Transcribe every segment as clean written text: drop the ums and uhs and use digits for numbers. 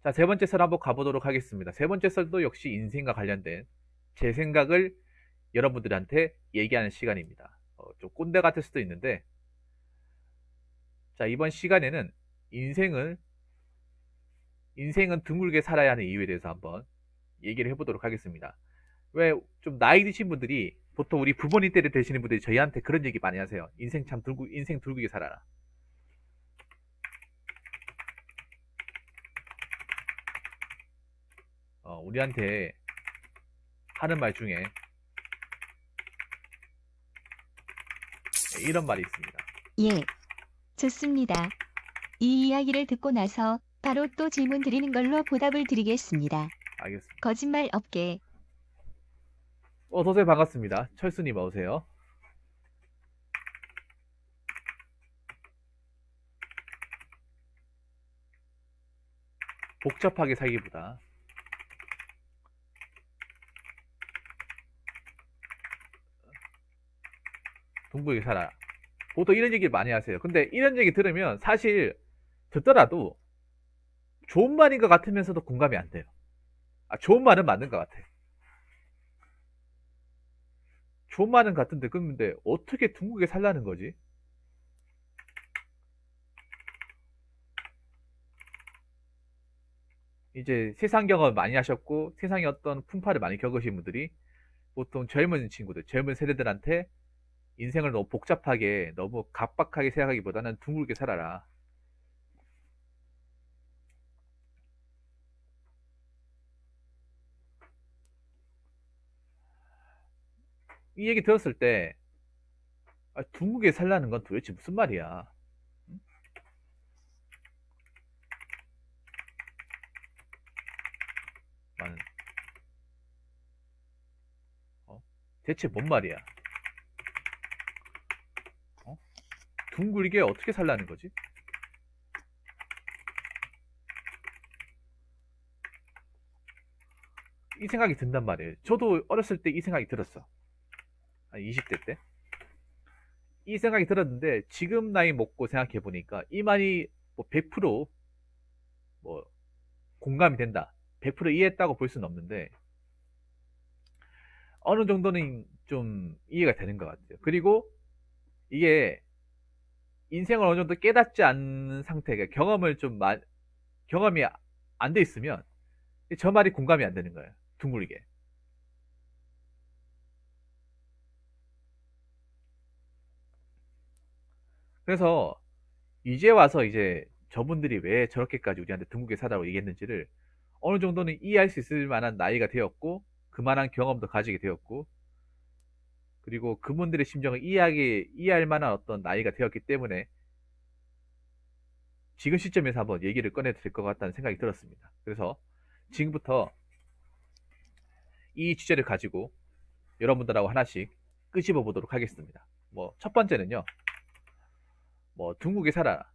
자, 세 번째 썰 한번 가보도록 하겠습니다. 세 번째 썰도 역시 인생과 관련된 제 생각을 여러분들한테 얘기하는 시간입니다. 좀 꼰대 같을 수도 있는데, 자, 이번 시간에는 인생을, 인생은 둥글게 살아야 하는 이유에 대해서 한번 얘기를 해보도록 하겠습니다. 왜 좀 나이 드신 분들이 보통 우리 부모님 때를 되시는 분들이 저희한테 그런 얘기 많이 하세요. 인생 둥글게 살아라. 우리한테 하는 말 중에 이런 말이 있습니다. 예, 좋습니다. 이 이야기를 듣고 나서 바로 또 질문 드리는 걸로 보답을 드리겠습니다. 알겠습니다. 거짓말 없게. 어서오세요. 반갑습니다. 철수님 어서오세요. 복잡하게 살기보다 둥글게 살아라. 보통 이런 얘기를 많이 하세요. 근데 이런 얘기 들으면 사실 듣더라도 좋은 말인 것 같으면서도 공감이 안 돼요. 좋은 말은 맞는 것 같아요. 좋은 말은 같은데 근데 어떻게 둥글게 살라는 거지? 이제 세상 경험 많이 하셨고 세상의 어떤 풍파를 많이 겪으신 분들이 보통 젊은 친구들, 젊은 세대들한테 인생을 너무 복잡하게, 너무 각박하게 생각하기보다는 둥글게 살아라. 이 얘기 들었을 때 둥글게 살라는 건 도대체 무슨 말이야? 응? 나는 대체 뭔 말이야? 어? 둥글게 어떻게 살라는 거지? 이 생각이 든단 말이에요. 저도 어렸을 때 이 생각이 들었어. 한 20대 때. 이 생각이 들었는데 지금 나이 먹고 생각해 보니까 이 말이 뭐 100%뭐 공감이 된다. 100% 이해했다고 볼 수는 없는데 어느 정도는 좀 이해가 되는 것 같아요. 그리고 이게 인생을 어느 정도 깨닫지 않는 상태가 경험이 안 돼 있으면 저 말이 공감이 안 되는 거예요. 둥글게. 그래서 이제 와서 이제 저분들이 왜 저렇게까지 우리한테 둥글게 사다고 얘기했는지를 어느 정도는 이해할 수 있을 만한 나이가 되었고 그만한 경험도 가지게 되었고 그리고 그분들의 심정을 이해할 만한 어떤 나이가 되었기 때문에 지금 시점에서 한번 얘기를 꺼내도 될 것 같다는 생각이 들었습니다. 그래서 지금부터 이 주제를 가지고 여러분들하고 하나씩 끄집어 보도록 하겠습니다. 뭐 첫 번째는요. 뭐 둥국에 살아라.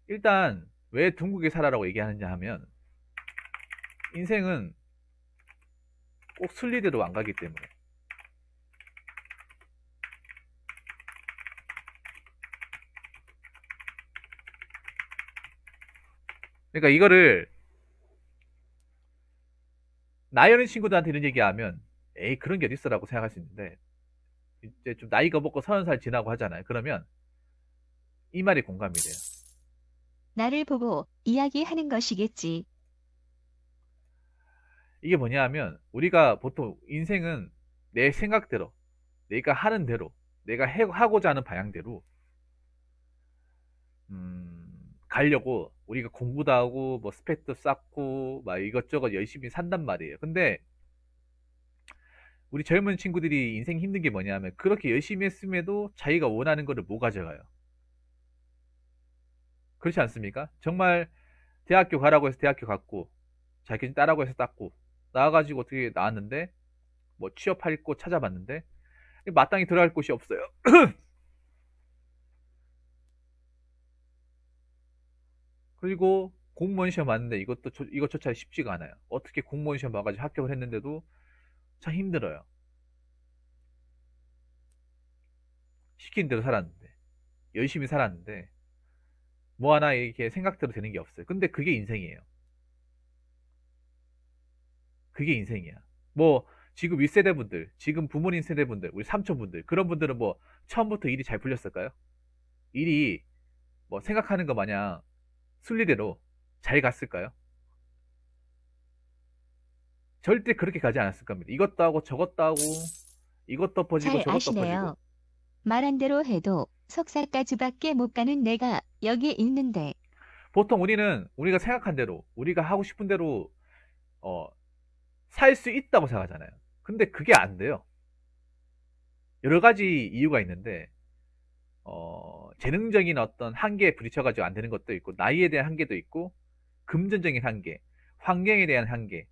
일단 왜 둥국에 살아라고 얘기하느냐 하면 인생은 꼭 순리대로 안 가기 때문에. 그러니까 이거를 나이 어린 친구들한테 이런 얘기하면 에이 그런 게 어딨어라고 생각할 수 있는데 이제 좀 나이가 먹고 30살 지나고 하잖아요. 그러면 이 말이 공감이 돼요. 나를 보고 이야기하는 것이겠지. 이게 뭐냐 하면 우리가 보통 인생은 내 생각대로 내가 하는 대로 내가 하고자 하는 방향대로 가려고 우리가 공부도 하고 뭐 스펙도 쌓고 막 이것저것 열심히 산단 말이에요. 근데 우리 젊은 친구들이 인생 힘든 게 뭐냐면 그렇게 열심히 했음에도 자기가 원하는 거를 못 가져가요. 그렇지 않습니까? 정말 대학교 가라고 해서 대학교 갔고 자기 따라고 해서 땄고 나와가지고 어떻게 나왔는데 뭐 취업할 곳 찾아봤는데 마땅히 들어갈 곳이 없어요. 그리고 공무원 시험 봤는데 이것조차 쉽지가 않아요. 어떻게 공무원 시험 봐가지고 합격을 했는데도 참 힘들어요. 시킨 대로 살았는데 열심히 살았는데 뭐 하나 이렇게 생각대로 되는 게 없어요. 근데 그게 인생이에요. 그게 인생이야. 뭐 지금 윗세대분들, 지금 부모님 세대분들, 우리 삼촌분들 그런 분들은 뭐 처음부터 일이 잘 풀렸을까요? 일이 뭐 생각하는 것 마냥 순리대로 잘 갔을까요? 절대 그렇게 가지 않았을 겁니다. 이것도 하고 저것도 하고 이것도 퍼지고 잘 저것도 퍼지고. 아시네요. 말한 대로 해도 석사까지밖에 못 가는 내가 여기 있는데 보통 우리가 생각한 대로 우리가 하고 싶은 대로 어, 살 수 있다고 생각하잖아요. 근데 그게 안 돼요. 여러 가지 이유가 있는데 재능적인 어떤 한계에 부딪혀가지고 안 되는 것도 있고 나이에 대한 한계도 있고 금전적인 한계, 환경에 대한 한계,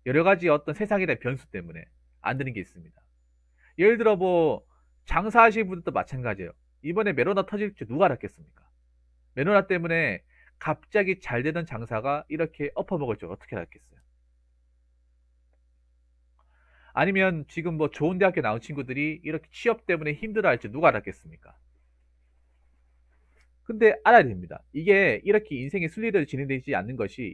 여러 가지 어떤 세상에 대한 변수 때문에 안 되는 게 있습니다. 예를 들어 뭐 장사하시는 분들도 마찬가지예요. 이번에 메로나 터질 줄 누가 알았겠습니까? 메로나 때문에 갑자기 잘 되던 장사가 이렇게 엎어먹을 줄 어떻게 알았겠어요? 아니면 지금 뭐 좋은 대학교 나온 친구들이 이렇게 취업 때문에 힘들어할 줄 누가 알았겠습니까? 근데 알아야 됩니다. 이게 이렇게 인생의 순리대로 진행되지 않는 것이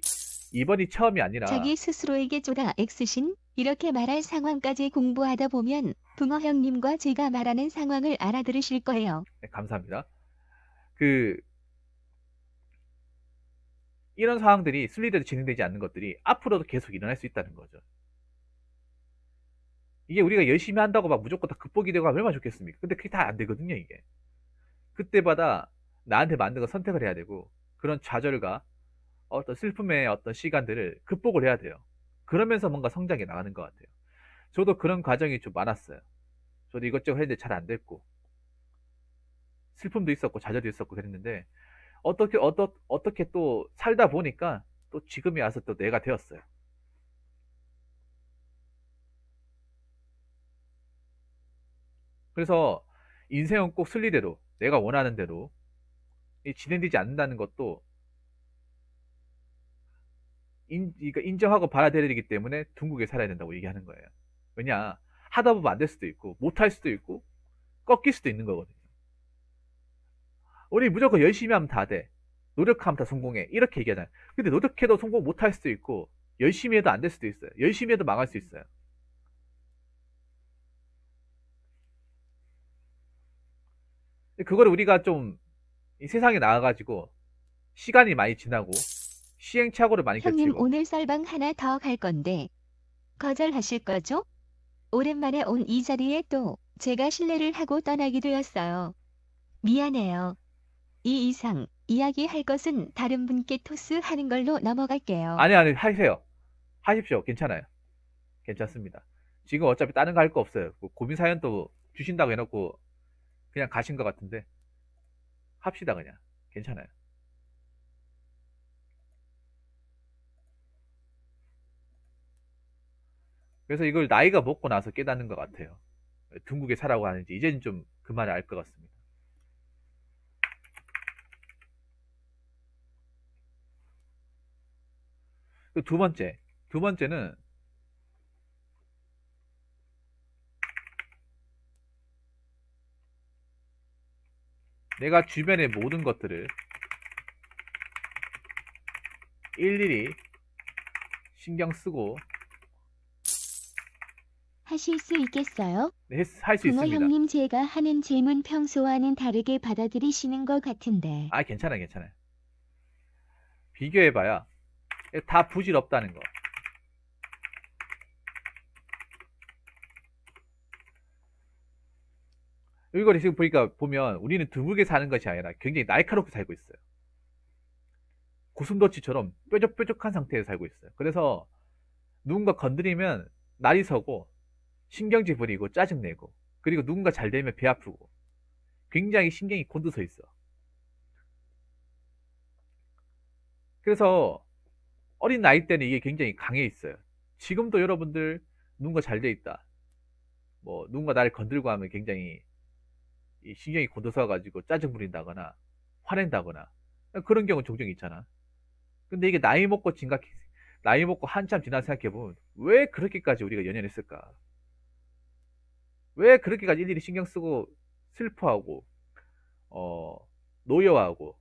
이번이 처음이 아니라. 자기 스스로에게 쪼다 X신 이렇게 말할 상황까지 공부하다 보면 붕어 형님과 제가 말하는 상황을 알아들으실 거예요. 네, 감사합니다. 그 이런 상황들이 순리대로 진행되지 않는 것들이 앞으로도 계속 일어날 수 있다는 거죠. 이게 우리가 열심히 한다고 막 무조건 다 극복이 되고 하면 얼마나 좋겠습니까? 근데 그게 다 안 되거든요, 이게. 그때마다 나한테 맞는 거 선택을 해야 되고 그런 좌절과 어떤 슬픔의 어떤 시간들을 극복을 해야 돼요. 그러면서 뭔가 성장해 나가는 것 같아요. 저도 그런 과정이 좀 많았어요. 저도 이것저것 했는데 잘 안 됐고 슬픔도 있었고 좌절도 있었고 그랬는데 어떻게 또 살다 보니까 또 지금이 와서 또 내가 되었어요. 그래서 인생은 꼭 순리대로 내가 원하는 대로 진행되지 않는다는 것도 그러니까 인정하고 받아들이기 때문에 둥국에 살아야 된다고 얘기하는 거예요. 왜냐, 하다 보면 안 될 수도 있고 못할 수도 있고 꺾일 수도 있는 거거든요. 우리 무조건 열심히 하면 다 돼. 노력하면 다 성공해. 이렇게 얘기하잖아요. 근데 노력해도 성공 못할 수도 있고 열심히 해도 안 될 수도 있어요. 열심히 해도 망할 수 있어요. 그거를 우리가 좀 이 세상에 나와가지고 시간이 많이 지나고 시행착오를 많이 형님 겹치고. 오늘 썰방 하나 더 갈 건데 거절하실 거죠? 오랜만에 온 이 자리에 또 제가 실례를 하고 떠나게 되었어요. 미안해요. 이 이상 이야기할 것은 다른 분께 토스하는 걸로 넘어갈게요. 아니 하세요. 하십시오. 괜찮아요. 괜찮습니다. 지금 어차피 다른 거 할 거 없어요. 뭐 고민 사연도 주신다고 해놓고 그냥 가신 것 같은데 합시다 그냥. 괜찮아요. 그래서 이걸 나이가 먹고 나서 깨닫는 것 같아요. 둥국에 사라고 하는지 이제는 좀 그 말을 알 것 같습니다. 두 번째는 내가 주변의 모든 것들을 일일이 신경 쓰고 하실 수 있겠어요? 할 수 붕어 있습니다. 형님 제가 하는 질문 평소와는 다르게 받아들이시는 것 같은데. 아, 괜찮아요, 괜찮아요. 비교해봐야 다 부질없다는 거. 이걸 지금 보니까 보면 우리는 드물게 사는 것이 아니라 굉장히 날카롭게 살고 있어요. 고슴도치처럼 뾰족뾰족한 상태에서 살고 있어요. 그래서 누군가 건드리면 날이 서고 신경질 부리고 짜증내고 그리고 누군가 잘 되면 배 아프고 굉장히 신경이 곤두서 있어. 그래서 어린 나이 때는 이게 굉장히 강해 있어요. 지금도 여러분들 누군가 잘 돼 있다. 뭐 누군가 나를 건들고 하면 굉장히 이 신경이 곤두서 가지고 짜증 부린다거나 화낸다거나 그런 경우 종종 있잖아. 근데 이게 나이 먹고 한참 지나 생각해보면 왜 그렇게까지 우리가 연연했을까? 왜 그렇게까지 일일이 신경 쓰고 슬퍼하고 어, 노여워하고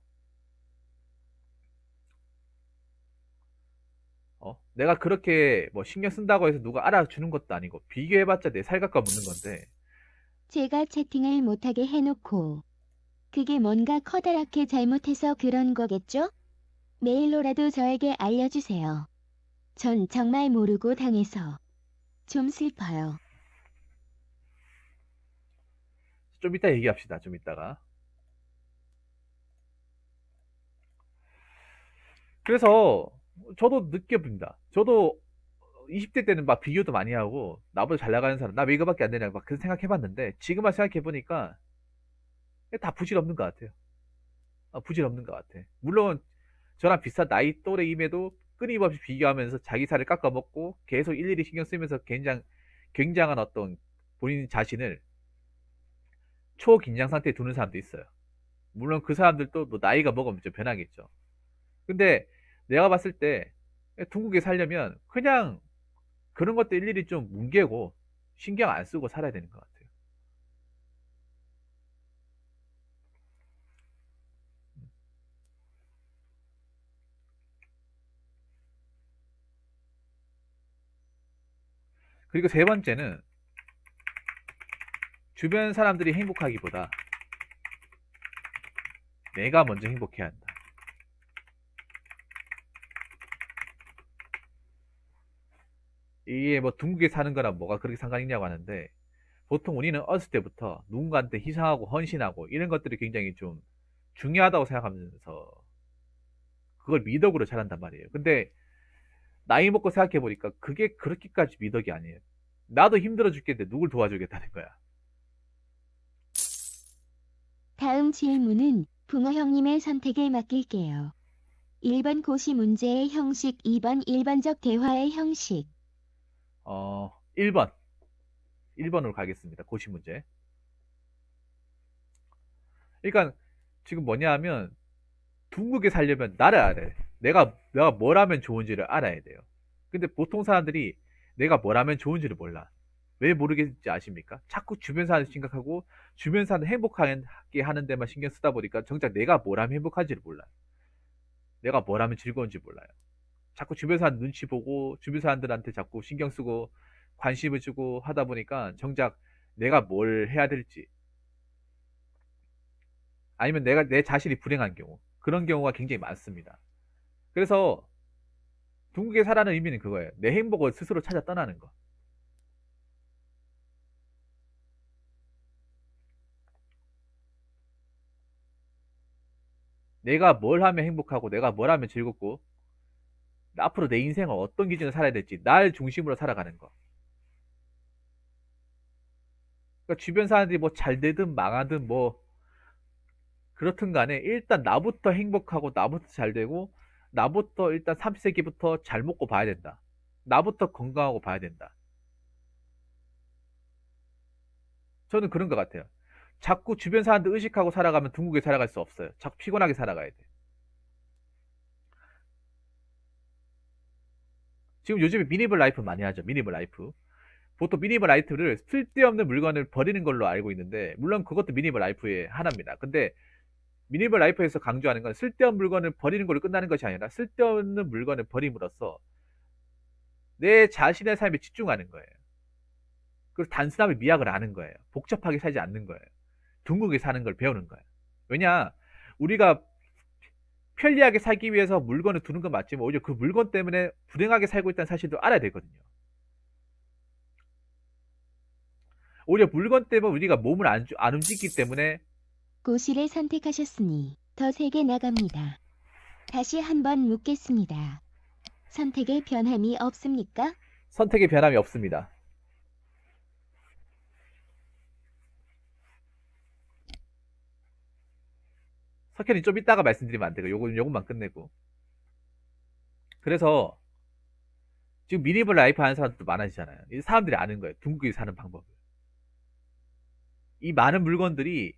내가 그렇게 뭐 신경 쓴다고 해서 누가 알아주는 것도 아니고 비교해봤자 내 살갑과 묻는 건데. 제가 채팅을 못하게 해놓고 그게 뭔가 커다랗게 잘못해서 그런 거겠죠? 메일로라도 저에게 알려주세요. 전 정말 모르고 당해서 좀 슬퍼요. 좀 이따 얘기합시다. 좀 이따가. 그래서 저도 느껴봅니다. 저도 20대 때는 막 비교도 많이 하고 나보다 잘 나가는 사람 나 왜 이거밖에 안 되냐 막 그런 생각해봤는데 지금 와서 생각해보니까 다 부질없는 것 같아요. 부질없는 것 같아. 물론 저랑 비슷한 나이 또래임에도 끊임없이 비교하면서 자기 살을 깎아먹고 계속 일일이 신경 쓰면서 굉장한 어떤 본인 자신을 초긴장 상태에 두는 사람도 있어요. 물론 그 사람들도 뭐 나이가 먹으면 좀 변하겠죠. 근데 내가 봤을 때 둥국에 살려면 그냥 그런 것도 일일이 좀 뭉개고 신경 안 쓰고 살아야 되는 것 같아요. 그리고 세 번째는 주변 사람들이 행복하기보다 내가 먼저 행복해야 한다. 이게 뭐 둥국에 사는 거랑 뭐가 그렇게 상관 있냐고 하는데 보통 우리는 어렸을 때부터 누군가한테 희생하고 헌신하고 이런 것들이 굉장히 좀 중요하다고 생각하면서 그걸 미덕으로 자란단 말이에요. 근데 나이 먹고 생각해 보니까 그게 그렇게까지 미덕이 아니에요. 나도 힘들어 죽겠는데 누굴 도와주겠다는 거야. 다음 질문은 붕어 형님의 선택에 맡길게요. 1번 고시 문제의 형식, 2번 일반적 대화의 형식. 1번. 1번으로 가겠습니다. 고시 문제. 그러니까 지금 뭐냐 하면 둥국에 살려면 나를 알아야 돼. 내가 뭘 하면 좋은지를 알아야 돼요. 근데 보통 사람들이 내가 뭘 하면 좋은지를 몰라. 왜 모르겠지 아십니까? 자꾸 주변 사람 생각하고 주변 사람 행복하게 하는 데만 신경 쓰다 보니까 정작 내가 뭘 하면 행복한지를 몰라요. 내가 뭘 하면 즐거운지 몰라요. 자꾸 주변 사람 눈치 보고 주변 사람들한테 자꾸 신경 쓰고 관심을 주고 하다 보니까 정작 내가 뭘 해야 될지 아니면 내가 내 자신이 불행한 경우 그런 경우가 굉장히 많습니다. 그래서 둥국에 살아는 의미는 그거예요. 내 행복을 스스로 찾아 떠나는 거. 내가 뭘 하면 행복하고 내가 뭘 하면 즐겁고 앞으로 내 인생을 어떤 기준으로 살아야 될지 날 중심으로 살아가는 거. 그러니까 주변 사람들이 뭐 잘 되든 망하든 뭐 그렇든 간에 일단 나부터 행복하고 나부터 잘 되고 나부터 일단 30세기부터 잘 먹고 봐야 된다. 나부터 건강하고 봐야 된다. 저는 그런 것 같아요. 자꾸 주변 사람들 의식하고 살아가면 둥국에 살아갈 수 없어요. 자꾸 피곤하게 살아가야 돼. 지금 요즘에 미니멀 라이프 많이 하죠. 미니멀 라이프. 보통 미니멀 라이프를 쓸데없는 물건을 버리는 걸로 알고 있는데 물론 그것도 미니멀 라이프의 하나입니다. 근데 미니멀 라이프에서 강조하는 건 쓸데없는 물건을 버리는 걸로 끝나는 것이 아니라 쓸데없는 물건을 버림으로써 내 자신의 삶에 집중하는 거예요. 그리고 단순함의 미학을 아는 거예요. 복잡하게 살지 않는 거예요. 둥글게 사는 걸 배우는 거예요. 왜냐, 우리가 편리하게 살기 위해서 물건을 두는 건 맞지만 오히려 그 물건 때문에 불행하게 살고 있다는 사실도 알아야 되거든요. 오히려 물건 때문에 우리가 몸을 안 움직이기 때문에 고시를 선택하셨으니 더 세게 나갑니다. 다시 한번 묻겠습니다. 선택에 변함이 없습니까? 선택의 변함이 없습니다. 석현이 좀 이따가 말씀드리면 안 되고 요것만 끝내고. 그래서 지금 미니멀 라이프 하는 사람들도 많아지잖아요. 이 사람들이 아는 거예요. 둥글게 사는 방법을. 이 많은 물건들이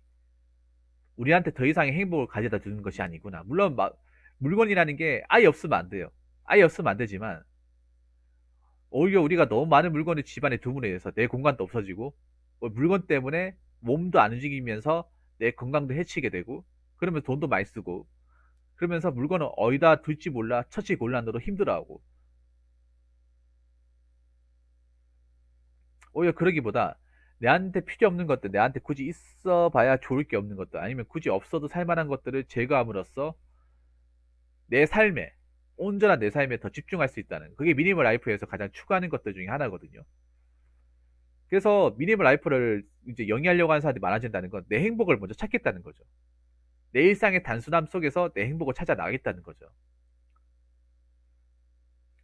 우리한테 더 이상의 행복을 가져다 주는 것이 아니구나. 물론 물건이라는 게 아예 없으면 안 돼요. 아예 없으면 안 되지만 오히려 우리가 너무 많은 물건을 집안에 두므로 인해서 내 공간도 없어지고 물건 때문에 몸도 안 움직이면서 내 건강도 해치게 되고 그러면 돈도 많이 쓰고 그러면서 물건을 어디다 둘지 몰라 처치 곤란으로 힘들어하고 오히려 그러기보다 내한테 필요 없는 것들, 내한테 굳이 있어 봐야 좋을 게 없는 것들, 아니면 굳이 없어도 살만한 것들을 제거함으로써 내 삶에, 온전한 내 삶에 더 집중할 수 있다는, 그게 미니멀 라이프에서 가장 추구하는 것들 중에 하나거든요. 그래서 미니멀 라이프를 이제 영위하려고 하는 사람들이 많아진다는 건 내 행복을 먼저 찾겠다는 거죠. 내 일상의 단순함 속에서 내 행복을 찾아 나가겠다는 거죠.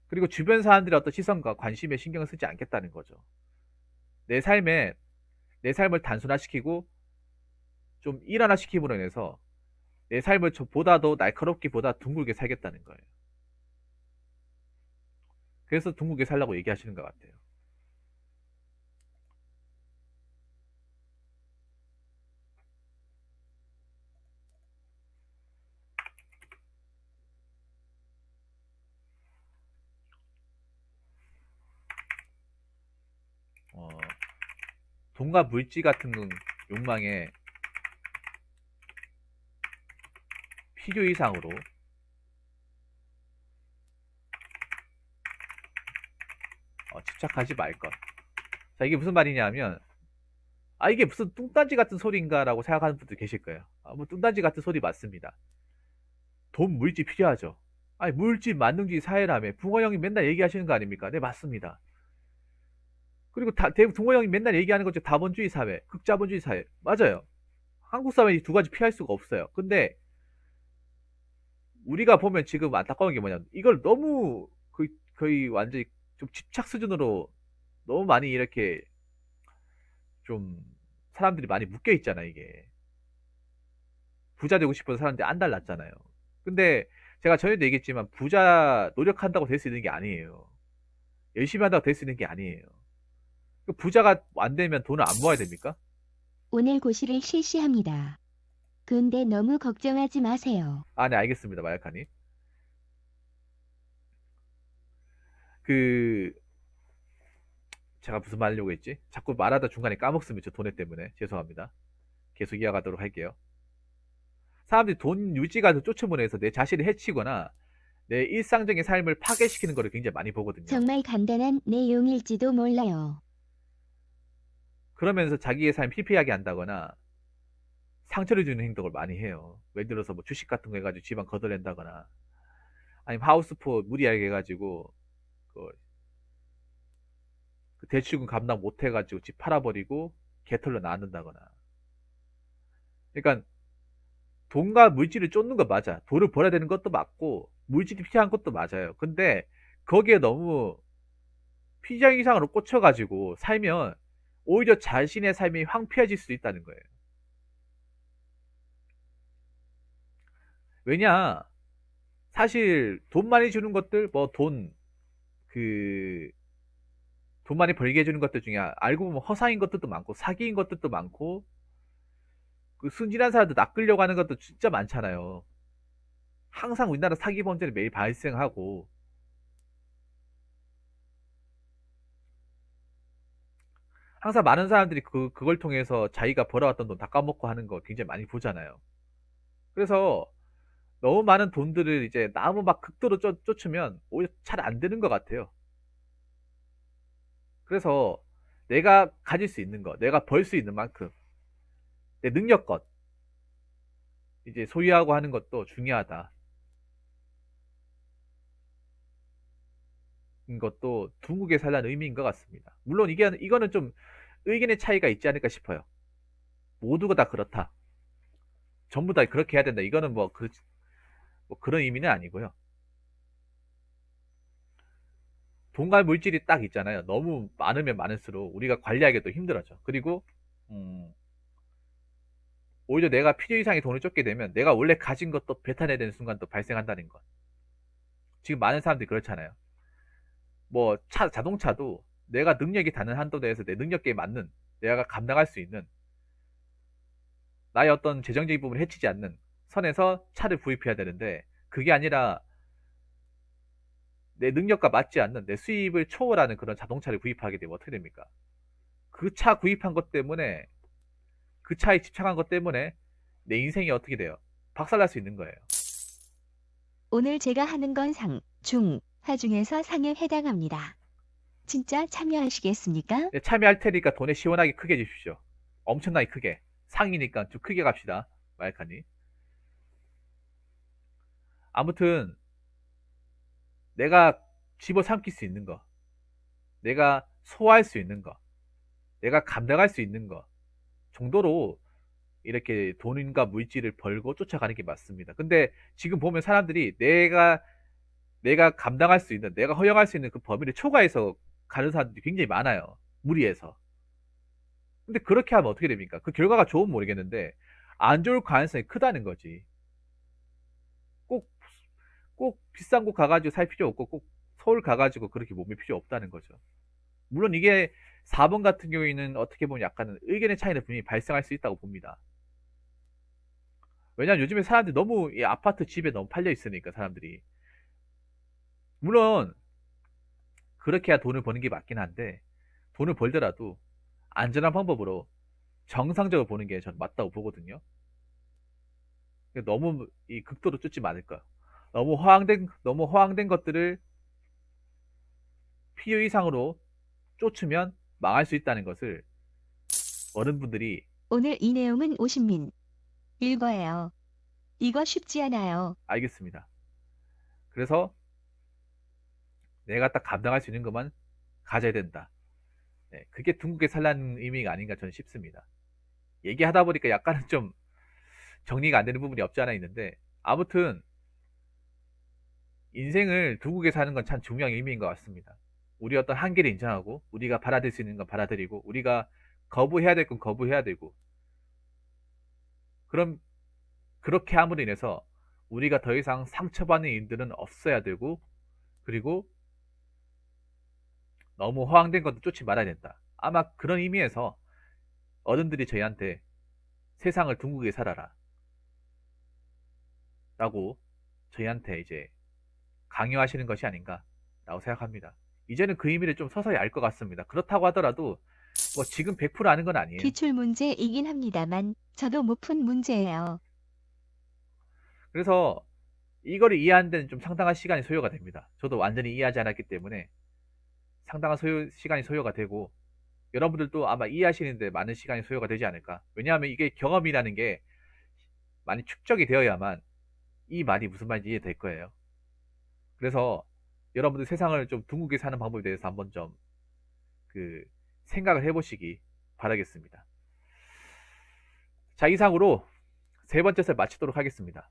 그리고 주변 사람들의 어떤 시선과 관심에 신경을 쓰지 않겠다는 거죠. 내 삶에, 내 삶을 단순화시키고 좀 일환화시킴으로 인해서 내 삶을 보다도 날카롭기보다 둥글게 살겠다는 거예요. 그래서 둥글게 살라고 얘기하시는 것 같아요. 어, 돈과 물질 같은 욕망에 필요 이상으로 집착하지 말 것. 자, 이게 무슨 말이냐면, 아, 이게 무슨 뚱딴지 같은 소리인가라고 생각하는 분들 계실 거예요. 아, 뭐 뚱딴지 같은 소리 맞습니다. 돈, 물질 필요하죠. 아니, 물질, 만능주의 사회라며 붕어 형이 맨날 얘기하시는 거 아닙니까? 네, 맞습니다. 그리고 붕어 형이 맨날 얘기하는 거죠. 다본주의 사회, 극자본주의 사회. 맞아요. 한국 사회 이 두 가지 피할 수가 없어요. 근데 우리가 보면 지금 안타까운 게 뭐냐면, 이걸 너무 거의 완전히 좀 집착 수준으로 너무 많이 이렇게 좀 사람들이 많이 묶여 있잖아, 이게. 부자 되고 싶어서 사람들이 안달났잖아요. 근데 제가 전에도 얘기했지만 부자 노력한다고 될 수 있는 게 아니에요. 열심히 한다고 될 수 있는 게 아니에요. 그 부자가 안 되면 돈을 안 모아야 됩니까? 오늘 고시를 실시합니다. 근데 너무 걱정하지 마세요. 아, 네, 알겠습니다, 마약하님. 그, 제가 무슨 말 하려고 했지? 자꾸 말하다 중간에 까먹습니다. 저 돈에 때문에. 죄송합니다. 계속 이어가도록 할게요. 사람들이 돈 유지가 쫓음으로 내 자신을 해치거나 내 일상적인 삶을 파괴시키는 거를 굉장히 많이 보거든요. 정말 간단한 내용일지도 몰라요. 그러면서 자기의 삶 피폐하게 한다거나 상처를 주는 행동을 많이 해요. 예를 들어서 뭐 주식 같은 거 해가지고 집안 거덜낸다거나, 아니면 하우스포 무리하게 해가지고 그 대출금 감당 못 해가지고 집 팔아버리고 개털로 나앉는다거나. 그러니까 돈과 물질을 쫓는 거 맞아. 돈을 벌어야 되는 것도 맞고 물질이 필요한 것도 맞아요. 근데 거기에 너무 피장 이상으로 꽂혀가지고 살면 오히려 자신의 삶이 황폐해질 수도 있다는 거예요. 왜냐? 사실 돈 많이 주는 것들, 뭐 그, 돈 많이 벌게 해주는 것들 중에 알고 보면 허상인 것들도 많고 사기인 것들도 많고, 그 순진한 사람들 낚으려고 하는 것도 진짜 많잖아요. 항상 우리나라 사기 범죄는 매일 발생하고, 항상 많은 사람들이 그걸 통해서 자기가 벌어왔던 돈 다 까먹고 하는 거 굉장히 많이 보잖아요. 그래서 너무 많은 돈들을 이제 너무 막 극도로 쫓으면 오히려 잘 안 되는 것 같아요. 그래서 내가 가질 수 있는 거, 내가 벌 수 있는 만큼, 내 능력껏 이제 소유하고 하는 것도 중요하다. 인 것도 둥국에 살라는 의미인 것 같습니다. 물론 이거는 좀 의견의 차이가 있지 않을까 싶어요. 모두가 다 그렇다. 전부 다 그렇게 해야 된다. 이거는 뭐 그런 의미는 아니고요. 돈과 물질이 딱 있잖아요. 너무 많으면 많을수록 우리가 관리하기도 힘들어져. 그리고 오히려 내가 필요 이상의 돈을 쫓게 되면 내가 원래 가진 것도 배탄해야 되는 순간도 발생한다는 것. 지금 많은 사람들이 그렇잖아요. 뭐 자동차도 내가 능력이 닿는 한도 내에서 내 능력에 맞는, 내가 감당할 수 있는, 나의 어떤 재정적인 부분을 해치지 않는 선에서 차를 구입해야 되는데, 그게 아니라 내 능력과 맞지 않는, 내 수입을 초월하는 그런 자동차를 구입하게 되면 어떻게 됩니까? 그 차 구입한 것 때문에, 그 차에 집착한 것 때문에 내 인생이 어떻게 돼요? 박살날 수 있는 거예요. 오늘 제가 하는 건 상, 중, 하 중에서 상에 해당합니다. 진짜 참여하시겠습니까? 네, 참여할 테니까 돈에 시원하게 크게 주십시오. 엄청나게 크게. 상이니까 좀 크게 갑시다. 마이카님. 아무튼 내가 집어삼킬 수 있는 거, 내가 소화할 수 있는 거, 내가 감당할 수 있는 거 정도로 이렇게 돈과 물질을 벌고 쫓아가는 게 맞습니다. 근데 지금 보면 사람들이 내가 감당할 수 있는, 내가 허용할 수 있는 그 범위를 초과해서 가는 사람들이 굉장히 많아요. 무리해서. 근데 그렇게 하면 어떻게 됩니까? 그 결과가 좋으면 모르겠는데 안 좋을 가능성이 크다는 거지. 꼭, 꼭 비싼 곳 가가지고 살 필요 없고 꼭 서울 가가지고 그렇게 몸일 필요 없다는 거죠. 물론 이게 4번 같은 경우에는 어떻게 보면 약간 의견의 차이는 분명히 발생할 수 있다고 봅니다. 왜냐면 요즘에 사람들이 너무 이 아파트 집에 너무 팔려 있으니까 사람들이. 물론 그렇게 해야 돈을 버는 게 맞긴 한데 돈을 벌더라도 안전한 방법으로 정상적으로 보는 게 전 맞다고 보거든요. 너무 이 극도로 쫓지 않을까. 너무 허황된 것들을 필요 이상으로 쫓으면 망할 수 있다는 것을 어른분들이. 오늘 이 내용은 오신민 읽어요. 이거 쉽지 않아요. 알겠습니다. 그래서 내가 딱 감당할 수 있는 것만 가져야 된다. 네, 그게 둥국에 살라는 의미가 아닌가 저는 싶습니다. 얘기하다 보니까 약간은 좀 정리가 안 되는 부분이 없지 않아 있는데, 아무튼 인생을 둥국에 사는 건 참 중요한 의미인 것 같습니다. 우리 어떤 한계를 인정하고 우리가 받아들일 수 있는 건 받아들이고 우리가 거부해야 될 건 거부해야 되고, 그럼 그렇게 함으로 인해서 우리가 더 이상 상처받는 일들은 없어야 되고, 그리고 너무 허황된 것도 쫓지 말아야 된다. 아마 그런 의미에서 어른들이 저희한테 세상을 둥글게 살아라 라고 저희한테 이제 강요하시는 것이 아닌가 라고 생각합니다. 이제는 그 의미를 좀 서서히 알 것 같습니다. 그렇다고 하더라도 뭐 지금 100% 아는 건 아니에요. 기출 문제이긴 합니다만 저도 못 푼 문제예요. 그래서 이거를 이해하는 데는 좀 상당한 시간이 소요가 됩니다. 저도 완전히 이해하지 않았기 때문에 상당한 시간이 소요가 되고, 여러분들도 아마 이해하시는데 많은 시간이 소요가 되지 않을까. 왜냐하면 이게 경험이라는 게 많이 축적이 되어야만 이 말이 무슨 말인지 이해될 거예요. 그래서 여러분들 세상을 좀 둥글게 사는 방법에 대해서 한번 좀 그 생각을 해보시기 바라겠습니다. 자, 이상으로 세 번째 썰 마치도록 하겠습니다.